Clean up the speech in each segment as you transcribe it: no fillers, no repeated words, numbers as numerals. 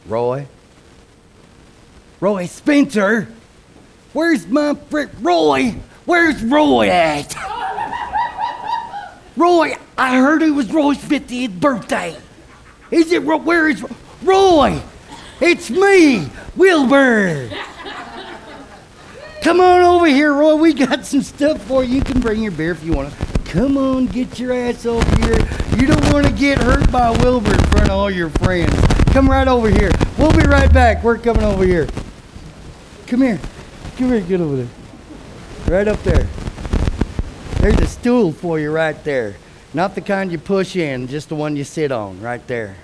Roy? Roy Spencer? Where's my Roy? Where's Roy at? Roy, I heard it was Roy's 50th birthday. Is it Roy? Where is Roy? It's me, Wilbur. Come on over here, Roy. We got some stuff for you. You can bring your beer if you want to. Come on, get your ass over here. You don't want to get hurt by Wilbur in front of all your friends. Come right over here. We'll be right back. We're coming over here. Come here. Come here, get over there. Right up there. There's a stool for you right there. Not the kind you push in, just the one you sit on right there.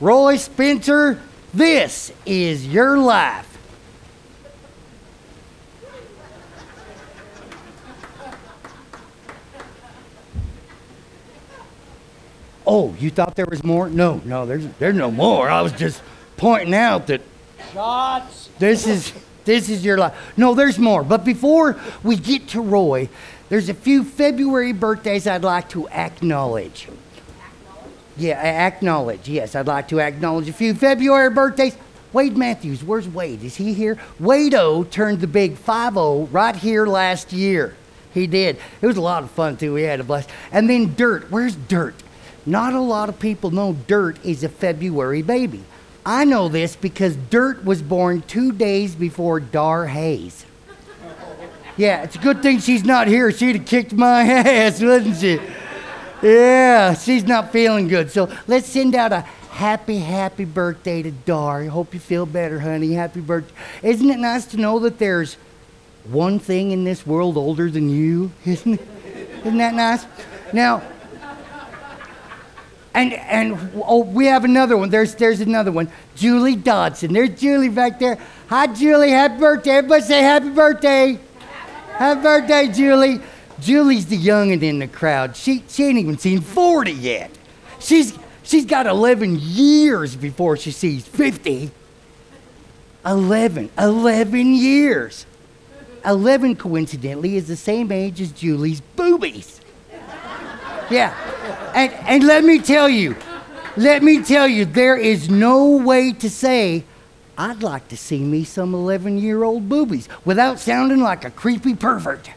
Roy Spencer, this is your life. Oh, you thought there was more? No, there's no more. I was just pointing out that shots. This is your life. No, there's more. But before we get to Roy, there's a few February birthdays I'd like to acknowledge. Yeah, acknowledge. Yes, I'd like to acknowledge a few February birthdays. Wade Mathews, where's Wade? Is he here? Wade-O turned the big 5-0 right here last year. He did. It was a lot of fun, too. We had a blast. And then Dirt. Where's Dirt? Not a lot of people know Dirt is a February baby. I know this because Dirt was born 2 days before Dar Hayes. Yeah, it's a good thing she's not here. She'd have kicked my ass, wouldn't she? Yeah, she's not feeling good. So let's send out a happy birthday to Dar. I hope you feel better, honey. Happy birthday. Isn't it nice to know that there's one thing in this world older than you? Isn't it? Isn't that nice? Now, oh, we have another one. There's another one. Julie Dodson. There's Julie back there. Hi, Julie. Happy birthday. Everybody say happy birthday. Happy birthday, Julie. Julie's the youngin' in the crowd. She ain't even seen 40 yet. She's got 11 years before she sees 50. 11 years. 11, coincidentally, is the same age as Julie's boobies. Yeah. And let me tell you, there is no way to say, I'd like to see me some 11-year-old boobies without sounding like a creepy pervert.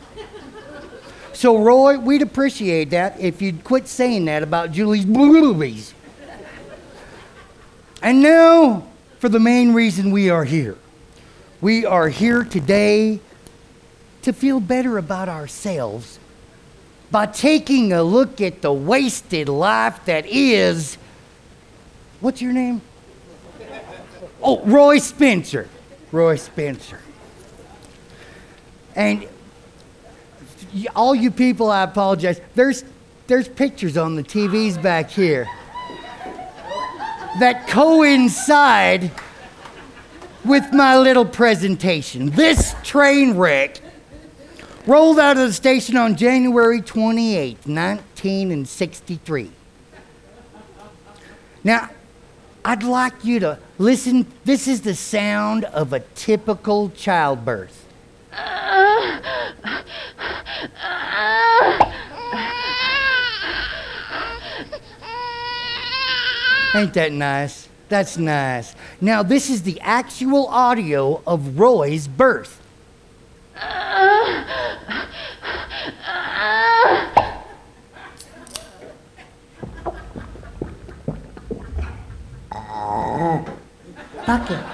So, Roy, we'd appreciate that if you'd quit saying that about Julie's boobies. And now, for the main reason we are here. We are here today to feel better about ourselves by taking a look at the wasted life that is... What's your name? Oh, Roy Spencer. Roy Spencer. And... all you people, I apologize. There's pictures on the TVs back here that coincide with my little presentation. This train wreck rolled out of the station on January 28th, 1963. Now, I'd like you to listen. This is the sound of a typical childbirth. Ain't that nice? That's nice. Now, this is the actual audio of Roy's birth. Bucket.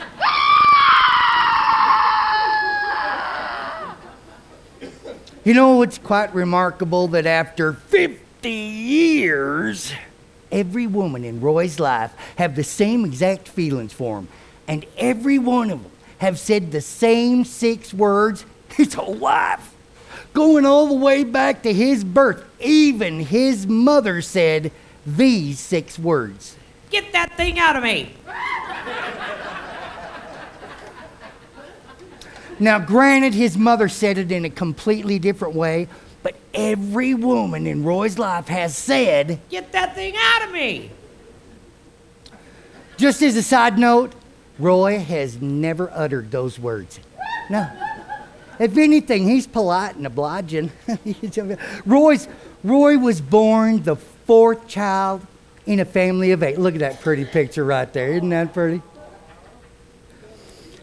You know, it's quite remarkable that after 50 years, every woman in Roy's life have the same exact feelings for him. And every one of them have said the same 6 words his whole life. Going all the way back to his birth, even his mother said these 6 words. Get that thing out of me. Now, granted, his mother said it in a completely different way, but every woman in Roy's life has said, get that thing out of me. Just as a side note, Roy has never uttered those words. No. If anything, he's polite and obliging. Roy was born the fourth child in a family of 8. Look at that pretty picture right there. Isn't that pretty?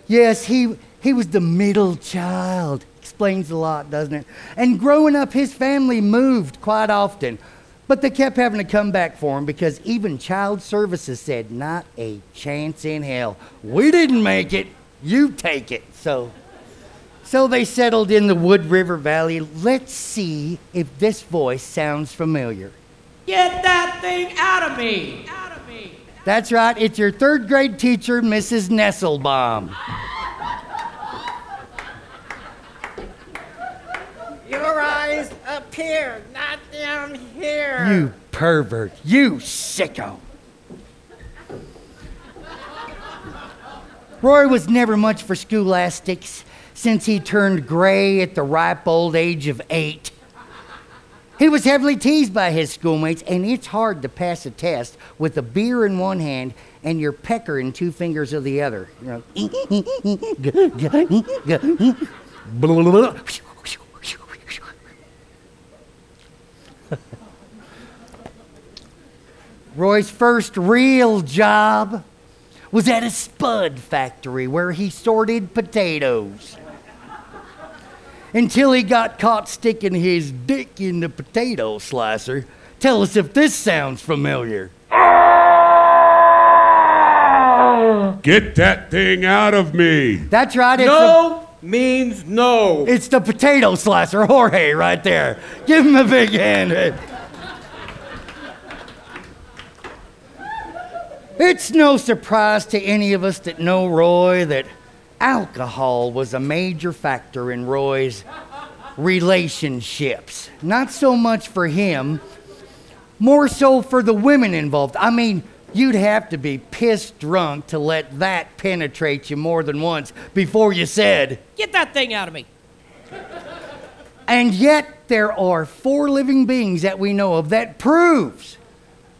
Yes, he was the middle child. Explains a lot, doesn't it? And growing up, his family moved quite often. But they kept having to come back for him because even child services said, not a chance in hell. We didn't make it. You take it. So they settled in the Wood River Valley. Let's see if this voice sounds familiar. Get that thing out of me! Out of me! That's right. It's your 3rd grade teacher, Mrs. Nesselbaum. Your eyes up here, not down here. You pervert. You sicko. Roy was never much for scholastics since he turned gray at the ripe old age of 8. He was heavily teased by his schoolmates, and it's hard to pass a test with a beer in one hand and your pecker in 2 fingers of the other. You know. Roy's first real job was at a spud factory where he sorted potatoes. Until he got caught sticking his dick in the potato slicer. Tell us if this sounds familiar. Get that thing out of me. That's right. No means no. It's the potato slicer, Jorge, right there. Give him a big hand. It's no surprise to any of us that know Roy that alcohol was a major factor in Roy's relationships. Not so much for him, more so for the women involved. I mean, you'd have to be pissed drunk to let that penetrate you more than once before you said, Get that thing out of me! and yet there are 4 living beings that we know of that proves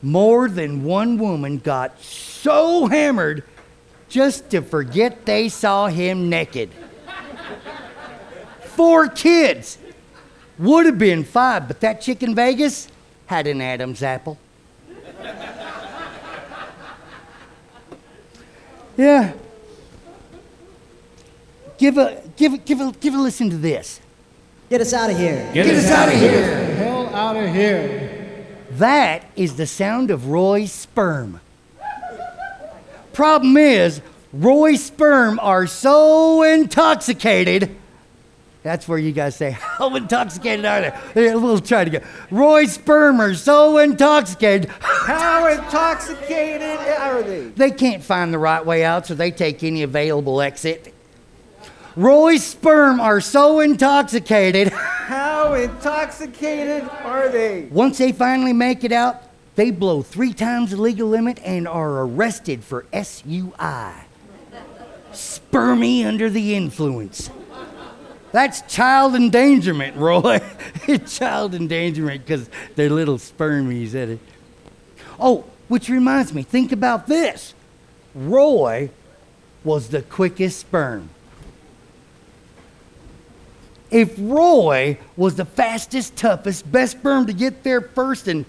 more than one woman got so hammered just to forget they saw him naked. 4 kids. Would have been 5, but that chick in Vegas had an Adam's apple. Yeah. Give a listen to this. Get us out of here. Get us out of here. Hell out of here. That is the sound of Roy's sperm. Problem is, Roy's sperm are so intoxicated. That's where you guys say, how intoxicated are they? We'll try it again. Roy's sperm are so intoxicated. How intoxicated are they? They can't find the right way out, so they take any available exit. Roy's sperm are so intoxicated. How intoxicated are they? Once they finally make it out, they blow 3 times the legal limit and are arrested for SUI. Spermy under the influence. That's child endangerment, Roy. Child endangerment because they're little spermies at it. Oh, which reminds me, think about this. Roy was the quickest sperm. If Roy was the fastest, toughest, best sperm to get there first and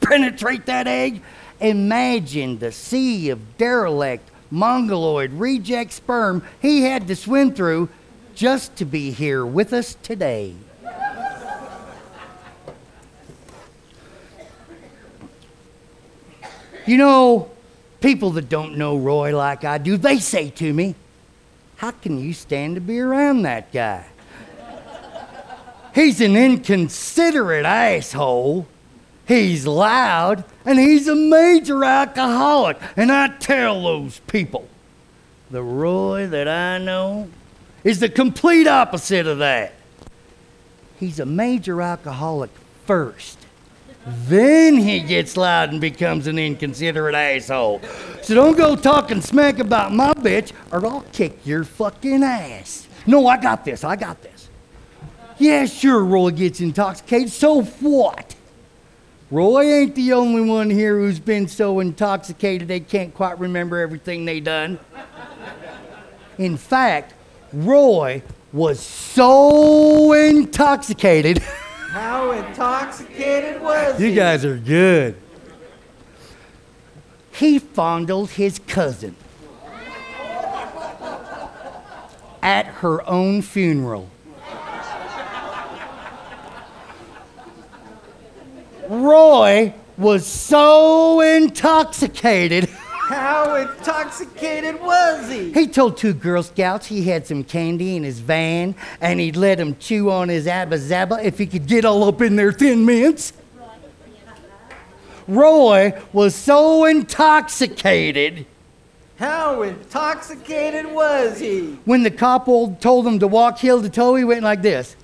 penetrate that egg, imagine the sea of derelict, mongoloid, reject sperm he had to swim through just to be here with us today. You know, people that don't know Roy like I do, they say to me, how can you stand to be around that guy? He's an inconsiderate asshole. He's loud, and he's a major alcoholic. And I tell those people, the Roy that I know is the complete opposite of that. He's a major alcoholic first. Then he gets loud and becomes an inconsiderate asshole. So don't go talking smack about my bitch, or I'll kick your fucking ass. No, I got this. Yeah, sure, Roy gets intoxicated. So what? Roy ain't the only one here who's been so intoxicated they can't quite remember everything they done. In fact, Roy was so intoxicated. How intoxicated was he? You guys are good. He fondled his cousin at her own funeral. Roy was so intoxicated. How intoxicated was he? He told 2 Girl Scouts he had some candy in his van and he'd let them chew on his Abba Zaba if he could get all up in their Thin Mints. Roy was so intoxicated. How intoxicated was he? When the cop told him to walk heel to toe, he went like this.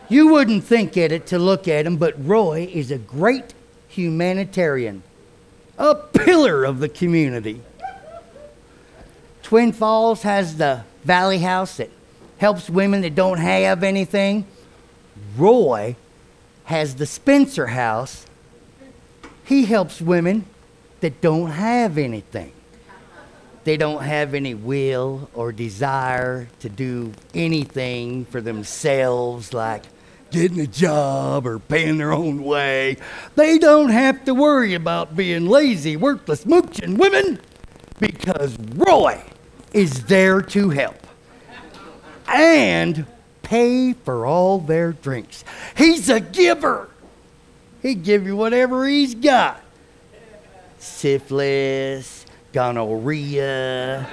You wouldn't think it to look at him, but Roy is a great humanitarian, a pillar of the community. Twin Falls has the Valley House that helps women that don't have anything. Roy has the Spencer House. He helps women that don't have anything. They don't have any will or desire to do anything for themselves, like getting a job or paying their own way. They don't have to worry about being lazy, worthless, mooching women because Roy is there to help and pay for all their drinks. He's a giver. He'd give you whatever he's got. Syphilis, gonorrhea.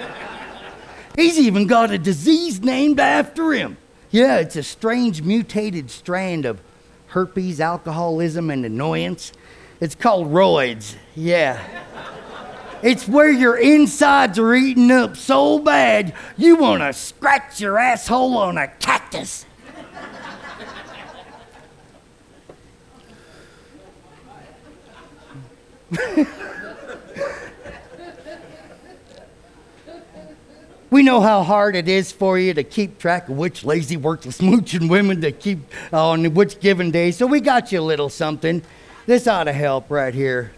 He's even got a disease named after him. Yeah, it's a strange mutated strand of herpes, alcoholism, and annoyance. It's called roids. Yeah. It's where your insides are eaten up so bad you want to scratch your asshole on a cactus. We know how hard it is for you to keep track of which lazy, worthless, mooching women to keep on which given day, so we got you a little something. This ought to help right here.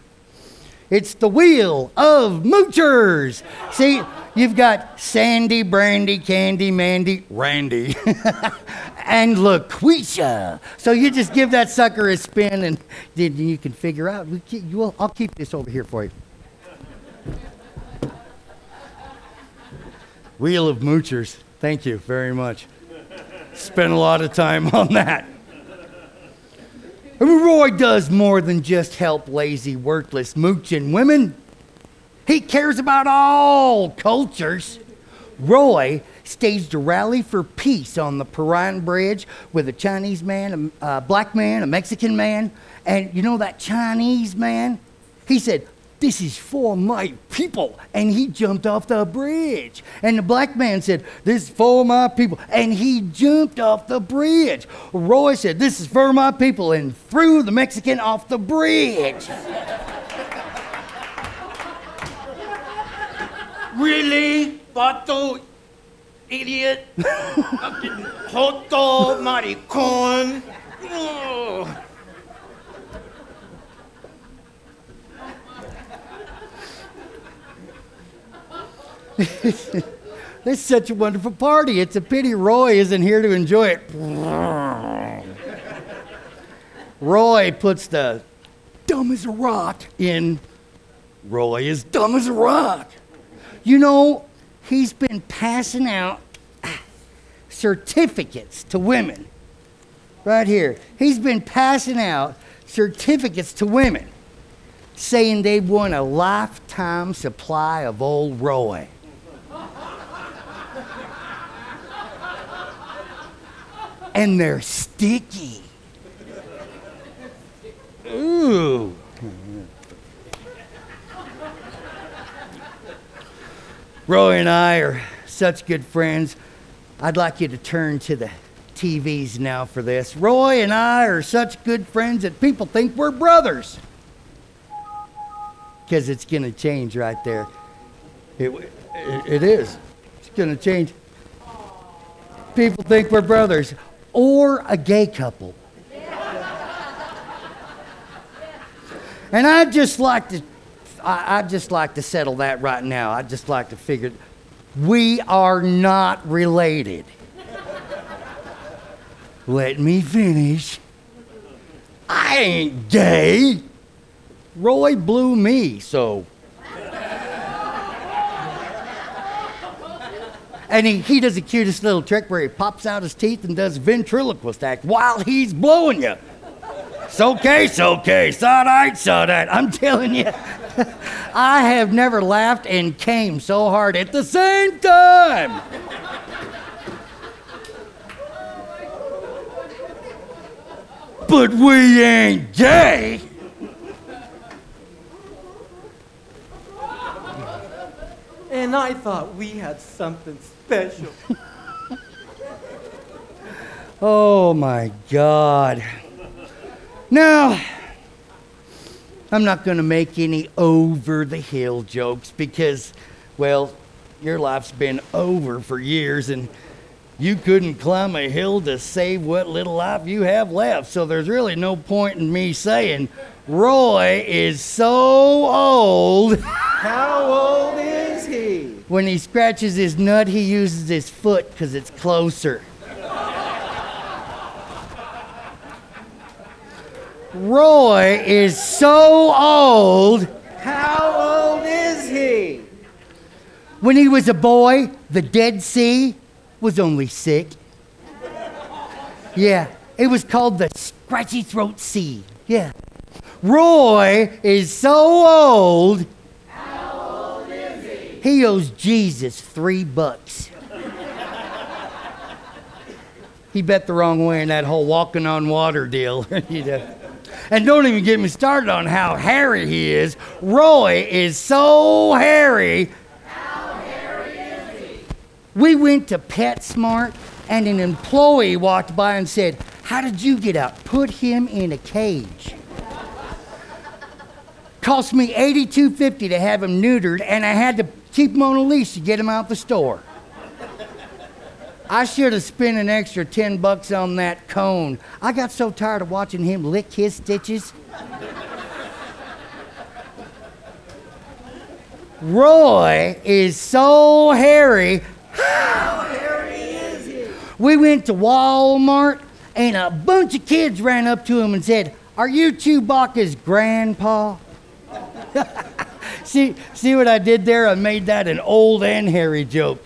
It's the Wheel of Moochers. See, you've got Sandy, Brandy, Candy, Mandy, Randy, and LaQuisha. So you just give that sucker a spin and then you can figure out. I'll keep this over here for you. Wheel of Moochers. Thank you very much. Spent a lot of time on that. Roy does more than just help lazy, worthless, mooching women. He cares about all cultures. Roy staged a rally for peace on the Parian Bridge with a Chinese man, a black man, a Mexican man. And you know that Chinese man? He said, "This is for my people." And he jumped off the bridge. And the black man said, "This is for my people." And he jumped off the bridge. Roy said, "This is for my people," and threw the Mexican off the bridge. Really? Pato, idiot. Joto, maricon. Oh. This is such a wonderful party. It's a pity Roy isn't here to enjoy it. Roy puts the dumb as a rock in Roy is dumb as a rock. You know, he's been passing out certificates to women. Right here. He's been passing out certificates to women saying they've won a lifetime supply of old Roy. And they're sticky. Ooh. Roy and I are such good friends. I'd like you to turn to the TVs now for this. Roy and I are such good friends that people think we're brothers. Because it's going to change right there. It is. It's going to change. People think we're brothers. Or a gay couple. And I'd just like to I'd just like to settle that right now. I'd just like to figure, we are not related. Let me finish. I ain't gay. Roy blew me, so. And he does the cutest little trick where he pops out his teeth and does ventriloquist act while he's blowing you. It's okay, sodite. I'm telling you, I have never laughed and came so hard at the same time. But we ain't gay. And I thought we had something special. Oh my God. Now, I'm not going to make any over-the-hill jokes because, well, your life's been over for years and you couldn't climb a hill to save what little life you have left. So there's really no point in me saying, Roy is so old. How old is he? When he scratches his nut, he uses his foot because it's closer. Roy is so old. How old is he? When he was a boy, the Dead Sea was only sick. Yeah, it was called the Scratchy Throat Sea. Yeah. Roy is so old. How old is he? He owes Jesus $3. He bet the wrong way in that whole walking on water deal. You know. And don't even get me started on how hairy he is. Roy is so hairy. How hairy is he? We went to PetSmart and an employee walked by and said, "How did you get out?" "Put him in a cage." Cost me $82.50 to have him neutered, and I had to keep him on a leash to get him out the store. I should have spent an extra $10 on that cone. I got so tired of watching him lick his stitches. Roy is so hairy. How hairy is he? We went to Walmart, and a bunch of kids ran up to him and said, "Are you Chewbacca's grandpa?" See what I did there? I made that an old and hairy joke.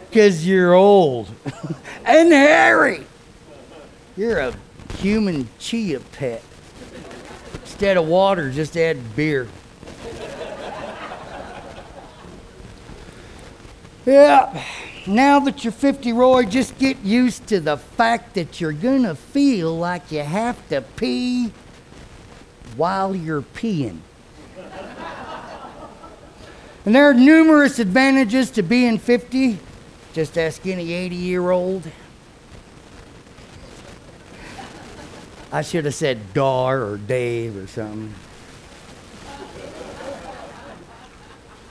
Because you're old and hairy. You're a human chia pet. Instead of water, just add beer. Yeah, now that you're 50, Roy, just get used to the fact that you're gonna feel like you have to pee while you're peeing. And there are numerous advantages to being 50. Just ask any 80-year-old. I should have said Dar or Dave or something.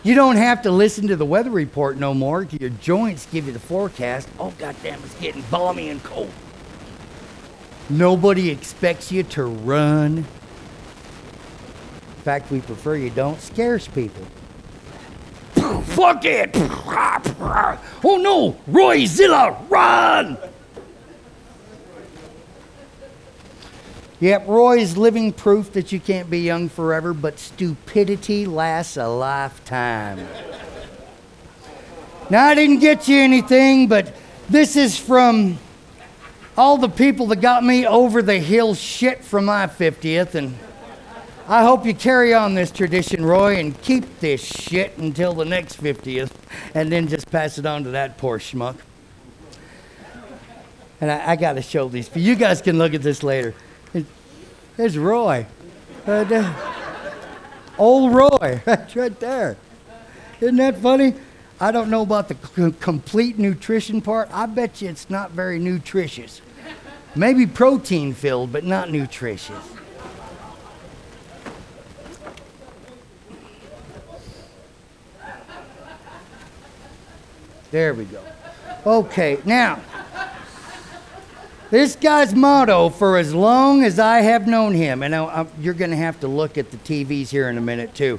You don't have to listen to the weather report no more. Your joints give you the forecast. Oh, goddamn, it's getting balmy and cold. Nobody expects you to run. In fact, we prefer you don't. Scares people. Fuck it! Oh no! Royzilla, run! Yep, Roy is living proof that you can't be young forever, but stupidity lasts a lifetime. Now, I didn't get you anything, but this is from all the people that got me over the hill shit from my 50th, and I hope you carry on this tradition, Roy, and keep this shit until the next 50th, and then just pass it on to that poor schmuck. And I got to show these. You guys can look at this later. There's Roy. Old Roy. That's right there. Isn't that funny? I don't know about the complete nutrition part. I bet you it's not very nutritious. Maybe protein-filled, but not nutritious. There we go. Okay, now, this guy's motto for as long as I have known him, and you're going to have to look at the TVs here in a minute too.